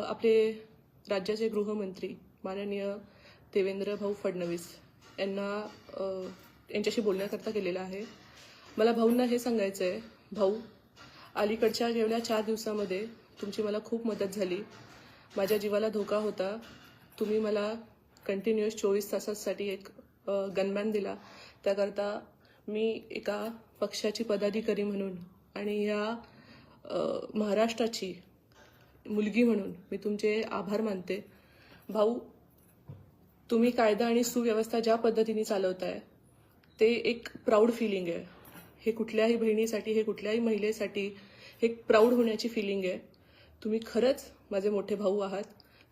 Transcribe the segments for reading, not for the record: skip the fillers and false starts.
आपले राज्याचे गृहमंत्री माननीय देवेंद्र भाऊ फडणवीस यांच्याशी बोलण्याकरता केलेला आहे. मला भाऊंना हे सांगायचं आहे, भाऊ, अलीकडच्या गेल्या 4 दिवसामध्ये तुमची मला खूप मदत झाली. माझ्या जीवाला धोका होता. तुम्ही मला कंटिन्युअस 24 तासांसाठी एक गनमॅन दिला. त्याकरता मी एका पक्षाची पदाधिकारी म्हणून आणि या महाराष्ट्राची मुलगी म्हणून मी तुमचे आभार मानते. भाऊ, तुम्ही कायदा आणि सुव्यवस्था ज्या पद्धतीने चालवताय ते एक प्राऊड फिलिंग आहे. हे कुठल्याही बहिणीसाठी, हे कुठल्याही महिलेसाठी हे प्राऊड होण्याची फिलिंग आहे. तुम्ही खरंच माझे मोठे भाऊ आहात.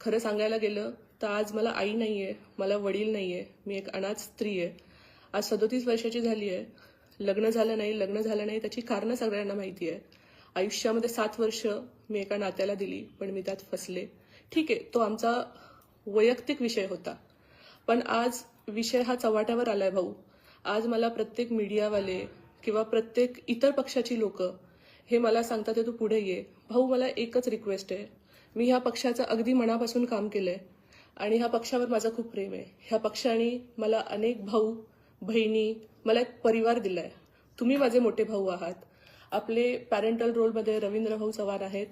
खरं सांगायला गेलं तर आज मला आई नाही आहे, मला वडील नाही आहे, मी एक अनाथ स्त्री आहे. आज 37 वर्षाची झाली आहे. लग्न झालं नाही त्याची कारणं सगळ्यांना माहिती आहे. आयुष्यामध्ये 7 वर्ष मी एका नात्याला दिली, पण मी त्यात फसले. ठीक आहे, तो आमचा वैयक्तिक विषय होता. पण आज विषय हा चव्हाट्यावर आलाय भाऊ. आज मला प्रत्येक मीडियावाले किंवा प्रत्येक इतर पक्षाची लोक हे मला सांगतात, तू पुढे ये. भाऊ, मला एकच रिक्वेस्ट आहे. मी ह्या पक्षाचं अगदी मनापासून काम केलंय आणि ह्या पक्षावर माझं खूप प्रेम आहे. ह्या पक्षाने मला अनेक भाऊ बहिणी, मला एक परिवार दिलाय. तुम्ही माझे मोठे भाऊ आहात. आपले पॅरेंटल रोलमध्ये रवींद्र भाऊ चव्हाण आहेत,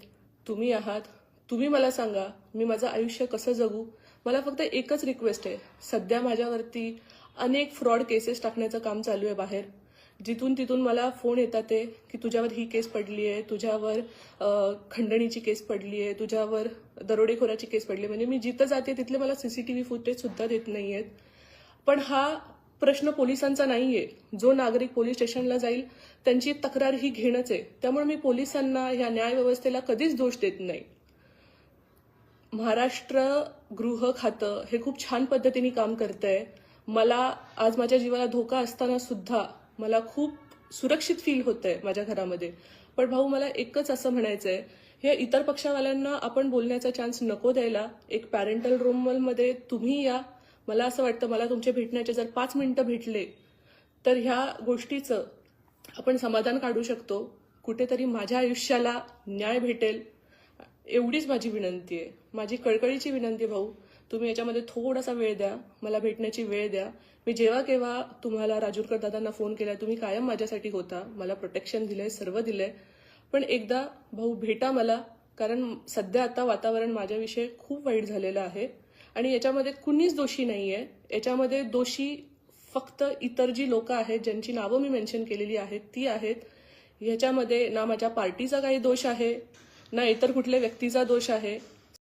तुम्ही आहात. तुम्ही मला सांगा मी माझं आयुष्य कसं जगू. मला फक्त एकच रिक्वेस्ट आहे. सध्या माझ्यावरती अनेक फ्रॉड केसेस टाकण्याचं काम चालू आहे बाहेर. जिथून तिथून मला फोन येतात ते की तुझ्यावर ही केस पडली आहे, तुझ्यावर खंडणीची केस पडली आहे, तुझ्यावर दरोडेखोराची केस पडली. म्हणजे मी जिथं जाते तिथले मला सीसीटीव्ही फुटेज सुद्धा देत नाहीयेत. पण हा प्रश्न पोलिसांचा नाहीये. जो नागरिक पोलीस स्टेशनला जाईल त्यांची तक्रार ही घेणंच आहे. त्यामुळे मी पोलिसांना, या न्याय व्यवस्थेला कधीच दोष देत नाही. महाराष्ट्र गृह खातं हे खूप छान पद्धतीने काम करतंय. मला आज माझ्या जीवाला धोका असताना सुद्धा मला खूप सुरक्षित फील होतंय माझ्या घरामध्ये. पण भाऊ, मला एकच असं म्हणायचंय, हे इतर पक्षावाल्यांना आपण बोलण्याचा चान्स नको द्यायला. एक पॅरेंटल रोलमध्ये तुम्ही या. मला असं वाटतं, मला तुमचे भेटण्याचे जर 5 मिनिटं भेटले तर ह्या गोष्टीचं आपण समाधान काढू शकतो. कुठेतरी माझ्या आयुष्याला न्याय भेटेल, एवढीच माझी विनंती आहे. माझी कळकळीची विनंती भाऊ, तुम्ही याच्यामध्ये थोडासा वेळ द्या, मला भेटण्याची वेळ द्या. मी जेव्हा केव्हा तुम्हाला राजूरकर दादांना फोन केला, तुम्ही कायम माझ्यासाठी होता. मला प्रोटेक्शन दिलंय, सर्व दिलंय. पण एकदा भाऊ भेटा मला, कारण सध्या आता वातावरण माझ्याविषयी खूप वाईट झालेलं आहे आणि याच्यामध्ये कुणीच दोषी नाहीये. याच्यामध्ये दोषी फक्त इतर जी लोक आहेत, ज्यांची नावं मी मेन्शन केलेली आहेत, ती आहेत. ह्याच्यामध्ये ना माझ्या पार्टीचा काही दोष आहे, ना इतर कुठल्या व्यक्तीचा दोष आहे.